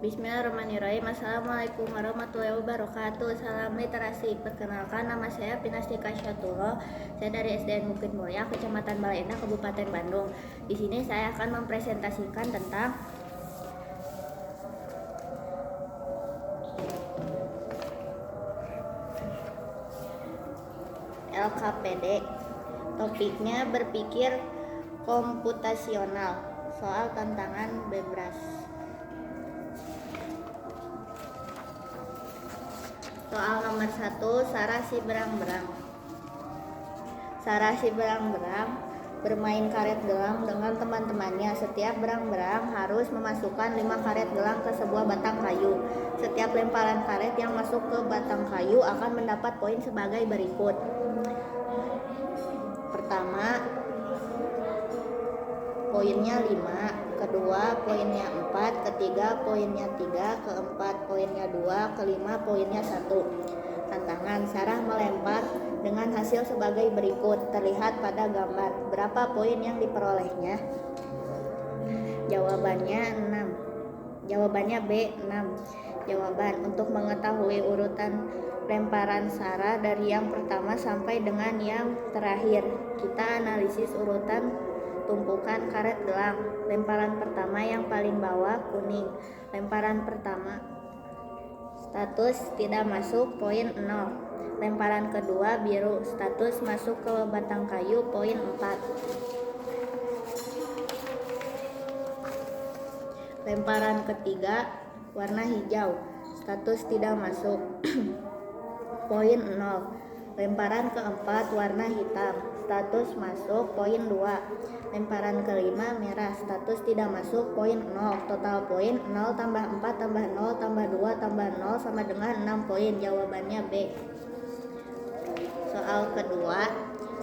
Bismillahirrahmanirrahim. Assalamualaikum warahmatullahi wabarakatuh. Salam literasi. Perkenalkan, nama saya Pinastika Syatullah. Saya dari SDN Bukit Mulia, Kecamatan Bale Endah, Kabupaten Bandung. Di sini saya akan mempresentasikan tentang LKPD. Topiknya berpikir komputasional. Soal tantangan bebas. Soal nomor 1, Sarah si berang-berang. Sarah si berang-berang bermain karet gelang dengan teman-temannya. Setiap berang-berang harus memasukkan 5 karet gelang ke sebuah batang kayu. Setiap lemparan karet yang masuk ke batang kayu akan mendapat poin sebagai berikut. Pertama, poinnya 5, kedua poinnya 4, ketiga poinnya 3, keempat poinnya 2, kelima poinnya 1. Tantangan, Sarah melempar dengan hasil sebagai berikut, terlihat pada gambar. Berapa poin yang diperolehnya? Jawabannya 6. Jawabannya B, 6. Jawaban, untuk mengetahui urutan lemparan Sarah dari yang pertama sampai dengan yang terakhir, kita analisis urutan tumpukan karet gelang. Lemparan pertama yang paling bawah kuning. Lemparan pertama status tidak masuk, poin 0. Lemparan kedua biru, status masuk ke batang kayu, poin 4. Lemparan ketiga warna hijau, status tidak masuk, poin 0. Lemparan keempat warna hitam, status masuk, poin 2. Lemparan kelima merah, status tidak masuk, poin 0. Total poin 0 tambah 4 tambah 0 tambah 2 tambah 0 sama dengan 6 poin. Jawabannya B. Soal kedua,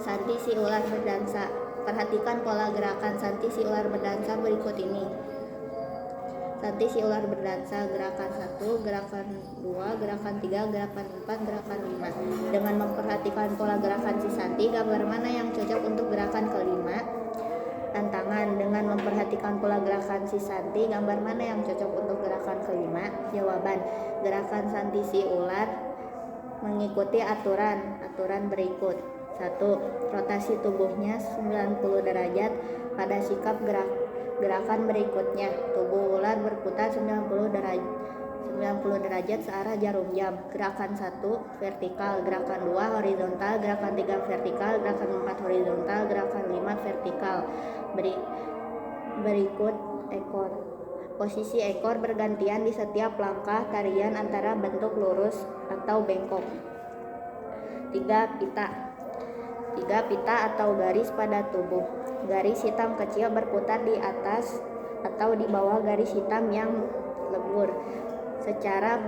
Santi si ular berdansa. Perhatikan pola gerakan Santi si ular berdansa berikut ini. Santi si ular berdansa, gerakan 1, gerakan 2, gerakan 3, gerakan 4, gerakan 5. Dengan memperhatikan pola gerakan si Santi, gambar mana yang cocok untuk gerakan kelima? Tantangan, dengan memperhatikan pola gerakan si Santi, gambar mana yang cocok untuk gerakan kelima? Jawaban, gerakan Santi si ular mengikuti aturan berikut. 1. Rotasi tubuhnya 90 derajat pada sikap gerakan berikutnya. Tubuh ular berputar 90 derajat searah jarum jam. Gerakan 1 vertikal, gerakan 2 horizontal, gerakan 3 vertikal, gerakan 4 horizontal, gerakan 5 vertikal. Berikut ekor. Posisi ekor bergantian di setiap langkah tarian antara bentuk lurus atau bengkok. 3. Pita atau garis pada tubuh. Garis hitam kecil berputar di atas atau di bawah garis hitam yang lebur secara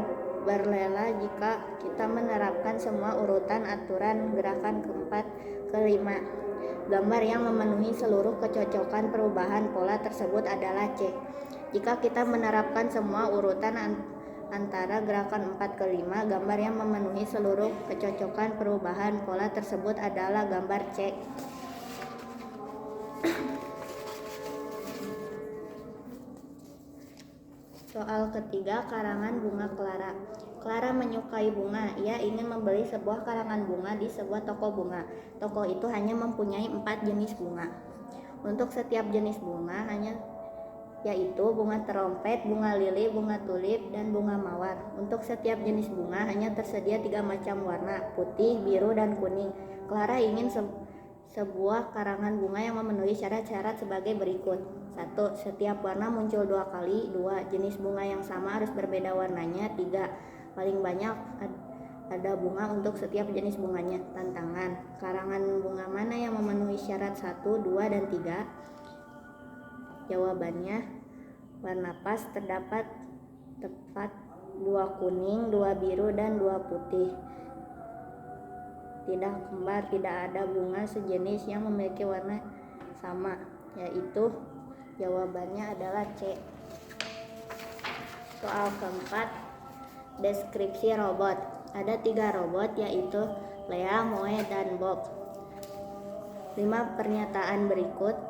berlela jika kita menerapkan semua urutan aturan gerakan keempat kelima. Gambar yang memenuhi seluruh kecocokan perubahan pola tersebut adalah C. Jika kita menerapkan semua urutan antara gerakan 4 ke 5, gambar yang memenuhi seluruh kecocokan perubahan pola tersebut adalah gambar C. Soal ketiga, karangan bunga Clara. Clara menyukai bunga. Ia ingin membeli sebuah karangan bunga di sebuah toko bunga. Toko itu hanya mempunyai 4 jenis bunga. Untuk setiap jenis bunga yaitu bunga terompet, bunga lili, bunga tulip, dan bunga mawar. Untuk setiap jenis bunga hanya tersedia 3 macam warna, putih, biru, dan kuning. Clara ingin sebuah karangan bunga yang memenuhi syarat-syarat sebagai berikut. 1. Setiap warna muncul 2 kali. 2. Jenis bunga yang sama harus berbeda warnanya. 3. Paling banyak ada bunga untuk setiap jenis bunganya. Tantangan, karangan bunga mana yang memenuhi syarat 1, 2, dan 3? Jawabannya, warna pas terdapat tepat 2 kuning, 2 biru, dan 2 putih. Tidak kembar, tidak ada bunga sejenis yang memiliki warna sama, yaitu jawabannya adalah C. Soal keempat, deskripsi robot. Ada 3 robot, yaitu Lea, Moe, dan Bob. 5. Pernyataan berikut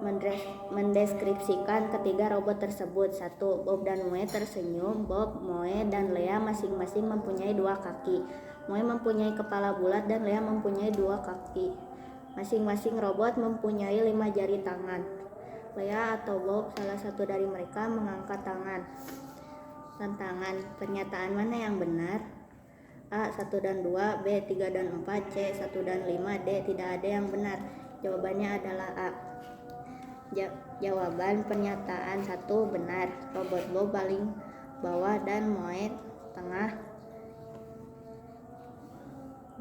mendeskripsikan ketiga robot tersebut. 1. Bob dan Moe tersenyum. Bob, Moe, dan Lea masing-masing mempunyai 2 kaki. Moe mempunyai kepala bulat dan Lea mempunyai 2 kaki. Masing-masing robot mempunyai 5 jari tangan. Lea atau Bob, salah satu dari mereka, mengangkat tangan. Tantangan, pernyataan mana yang benar? A. 1 dan 2, B. 3 dan 4, C. 1 dan 5, D. Tidak ada yang benar. Jawabannya adalah A. Jawaban pernyataan 1 benar. Robot Bob paling bawah dan Moe tengah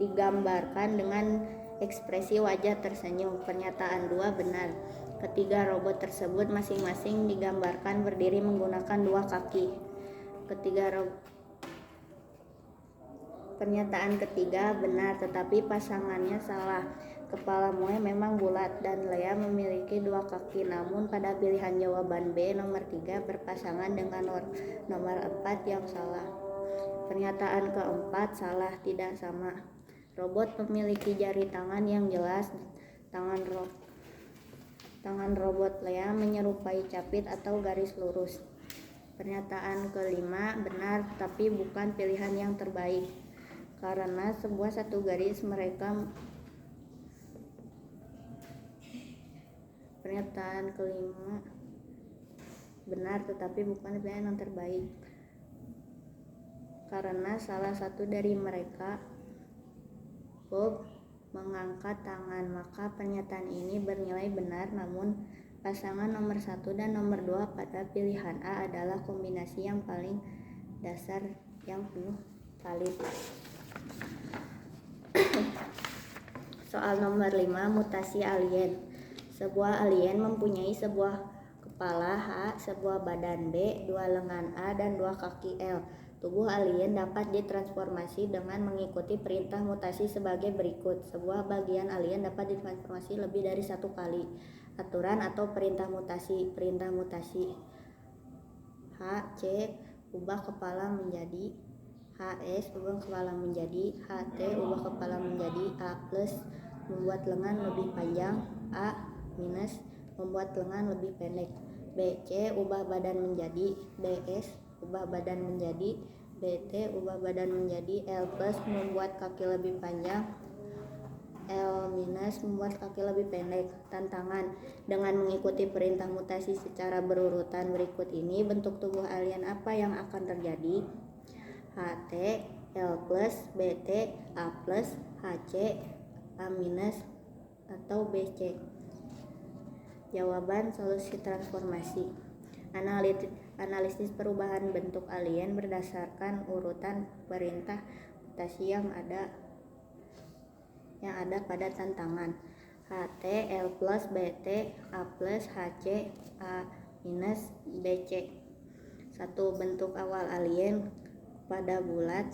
digambarkan dengan ekspresi wajah tersenyum. Pernyataan 2 benar. Ketiga robot tersebut masing-masing digambarkan berdiri menggunakan 2 kaki. Pernyataan ketiga benar, tetapi pasangannya salah. Kepala Moe memang bulat dan Lea memiliki 2 kaki, namun pada pilihan jawaban B nomor 3 berpasangan dengan nomor 4 yang salah. Pernyataan keempat salah, tidak sama. Robot memiliki jari tangan yang jelas. Tangan robot Lea menyerupai capit atau garis lurus. Pernyataan kelima benar, tapi bukan pilihan yang terbaik, karena sebuah satu garis mereka. Pernyataan kelima benar, tetapi bukan pilihan yang terbaik, karena salah satu dari mereka, Bob, mengangkat tangan. Maka pernyataan ini bernilai benar, namun pasangan nomor 1 dan nomor 2 pada pilihan A adalah kombinasi yang paling dasar yang penuh valid. Soal nomor 5, mutasi alien. Sebuah alien mempunyai sebuah kepala H, sebuah badan B, 2 lengan A, dan 2 kaki L. Tubuh alien dapat ditransformasi dengan mengikuti perintah mutasi sebagai berikut. Sebuah bagian alien dapat ditransformasi lebih dari 1 kali. Aturan atau perintah mutasi. Perintah mutasi: HC ubah kepala menjadi HS, ubah kepala menjadi HT, ubah kepala menjadi A+, membuat lengan lebih panjang. A- membuat lengan lebih pendek. BC ubah badan menjadi DS, ubah badan menjadi BT, ubah badan menjadi L+, membuat kaki lebih panjang. L- membuat kaki lebih pendek. Tantangan: dengan mengikuti perintah mutasi secara berurutan berikut ini, bentuk tubuh alien apa yang akan terjadi? HT, L+, BT, A+, HC, A- atau BC. Jawaban solusi transformasi. Analisis perubahan bentuk alien berdasarkan urutan perintah mutasi yang ada pada tantangan. HT, L+, BT, A+, HC, A-, BC. 1. Bentuk awal alien: pada bulat.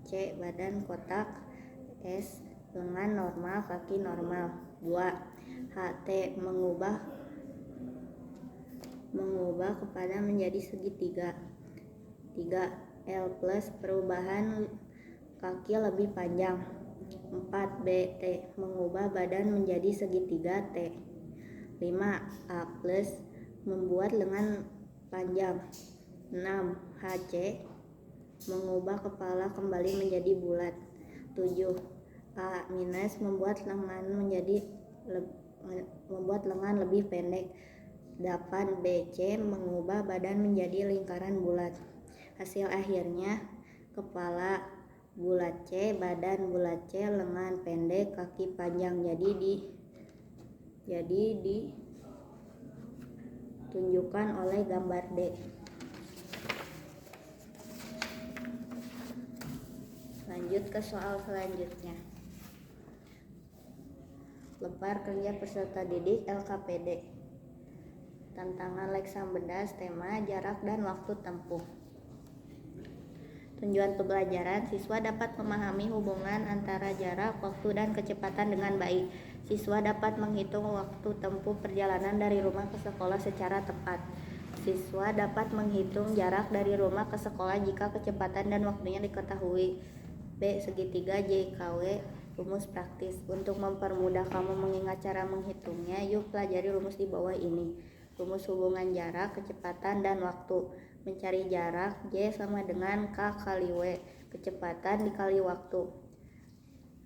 C. Badan kotak. S. Lengan normal, kaki normal. 2. HT mengubah kepada menjadi segitiga. 3. L+, perubahan kaki lebih panjang. 4. BT, mengubah badan menjadi segitiga T. 5. A+, membuat lengan panjang. 6. HC, mengubah kepala kembali menjadi bulat. 7. A- membuat lengan lebih pendek. 8. BC, mengubah badan menjadi lingkaran bulat. Hasil akhirnya: kepala bulat C, badan bulat C, lengan pendek, kaki panjang. Jadi ditunjukkan oleh gambar D. Lanjut ke soal selanjutnya. Lembar kerja peserta didik LKPD. Tantangan Leksambedas, tema jarak dan waktu tempuh. Tujuan pembelajaran: siswa dapat memahami hubungan antara jarak, waktu, dan kecepatan dengan baik. Siswa dapat menghitung waktu tempuh perjalanan dari rumah ke sekolah secara tepat. Siswa dapat menghitung jarak dari rumah ke sekolah jika kecepatan dan waktunya diketahui. B. Segitiga JKW Rumus praktis. Untuk mempermudah kamu mengingat cara menghitungnya, yuk pelajari rumus di bawah ini. Rumus hubungan jarak, kecepatan, dan waktu. Mencari jarak, J sama dengan K kali W, kecepatan dikali waktu.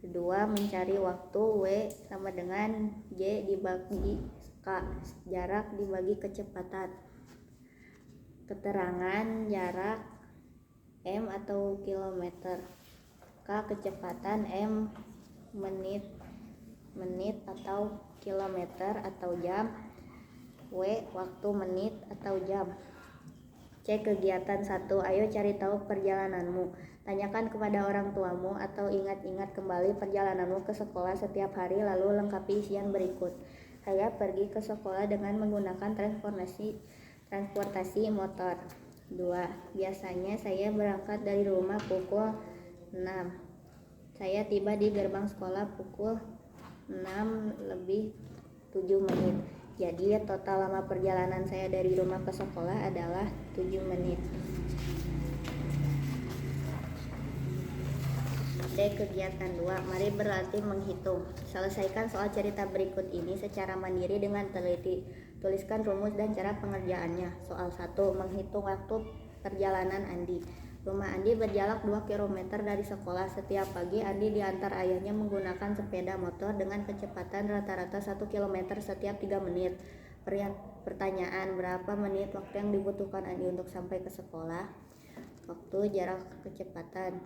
Kedua, mencari waktu, W sama dengan J dibagi K, jarak dibagi kecepatan. Keterangan jarak M atau kilometer, K kecepatan, M menit atau kilometer atau jam, W waktu menit atau jam. C kegiatan 1. Ayo cari tahu perjalananmu. Tanyakan kepada orang tuamu atau ingat-ingat kembali perjalananmu ke sekolah setiap hari lalu lengkapi isian berikut. Saya pergi ke sekolah dengan menggunakan transportasi motor. 2. Biasanya saya berangkat dari rumah pukul 6. Saya tiba di gerbang sekolah pukul 6:07. Jadi total lama perjalanan saya dari rumah ke sekolah adalah 7 menit. D. Kegiatan 2. Mari berlatih menghitung. Selesaikan soal cerita berikut ini secara mandiri dengan teliti. Tuliskan rumus dan cara pengerjaannya. Soal 1. Menghitung waktu perjalanan Andi. Rumah Andi berjarak 2 km dari sekolah. Setiap pagi Andi diantar ayahnya menggunakan sepeda motor dengan kecepatan rata-rata 1 km setiap 3 menit. Pertanyaan, berapa menit waktu yang dibutuhkan Andi untuk sampai ke sekolah? Waktu, jarak, kecepatan.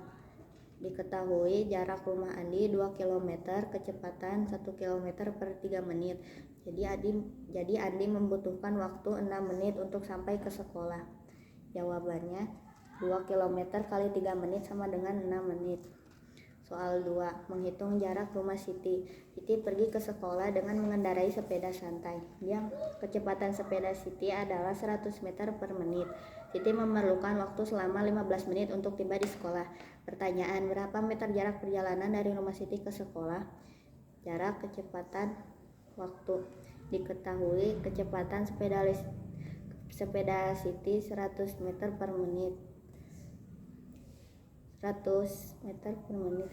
Diketahui jarak rumah Andi 2 km, kecepatan 1 km per 3 menit. Jadi Andi membutuhkan waktu 6 menit untuk sampai ke sekolah. Jawabannya 2 km kali 3 menit sama dengan 6 menit. Soal 2. Menghitung jarak rumah Siti. Siti pergi ke sekolah dengan mengendarai sepeda santai. Kecepatan sepeda Siti adalah 100 meter per menit. Siti memerlukan waktu selama 15 menit untuk tiba di sekolah. Pertanyaan, berapa meter jarak perjalanan dari rumah Siti ke sekolah? Jarak, kecepatan, waktu. Diketahui kecepatan sepeda Siti 100 meter per menit. 100 meter per menit.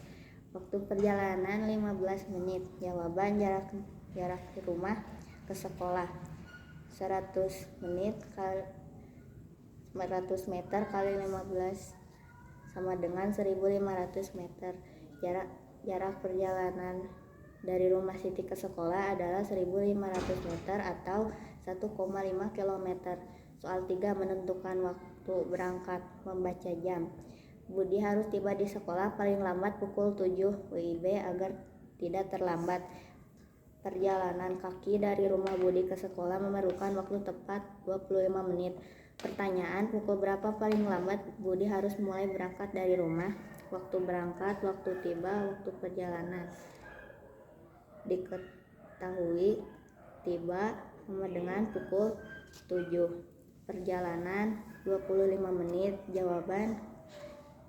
Waktu perjalanan 15 menit. Jawaban jarak rumah ke sekolah 100 meter kali 15 sama dengan 1500 meter. Jarak perjalanan dari rumah Siti ke sekolah adalah 1500 meter atau 1,5 km. Soal 3. Menentukan waktu berangkat. Membaca jam. Budi harus tiba di sekolah paling lambat pukul 7 WIB agar tidak terlambat. Perjalanan kaki dari rumah Budi ke sekolah memerlukan waktu tepat 25 menit. Pertanyaan, pukul berapa paling lambat Budi harus mulai berangkat dari rumah? Waktu berangkat, waktu tiba, waktu perjalanan. Diketahui tiba sama dengan pukul 7. Perjalanan 25 menit. Jawaban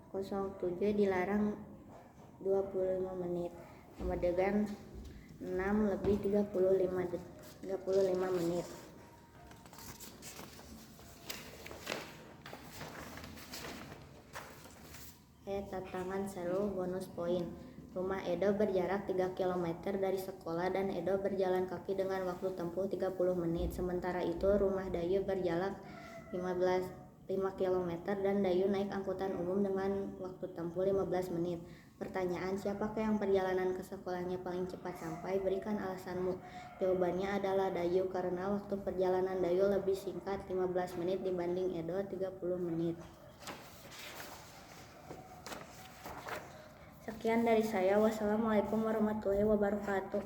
07 dilarang 25 menit sama dengan 6:35 menit. Tantangan seru bonus poin. Rumah Edo berjarak 3 km dari sekolah dan Edo berjalan kaki dengan waktu tempuh 30 menit. Sementara itu rumah Dayu berjarak 5 km dan Dayu naik angkutan umum dengan waktu tempuh 15 menit. Pertanyaan, siapakah yang perjalanan ke sekolahnya paling cepat sampai? Berikan alasanmu. Jawabannya adalah Dayu karena waktu perjalanan Dayu lebih singkat 15 menit dibanding Edo 30 menit. Sekian dari saya. Wassalamualaikum warahmatullahi wabarakatuh.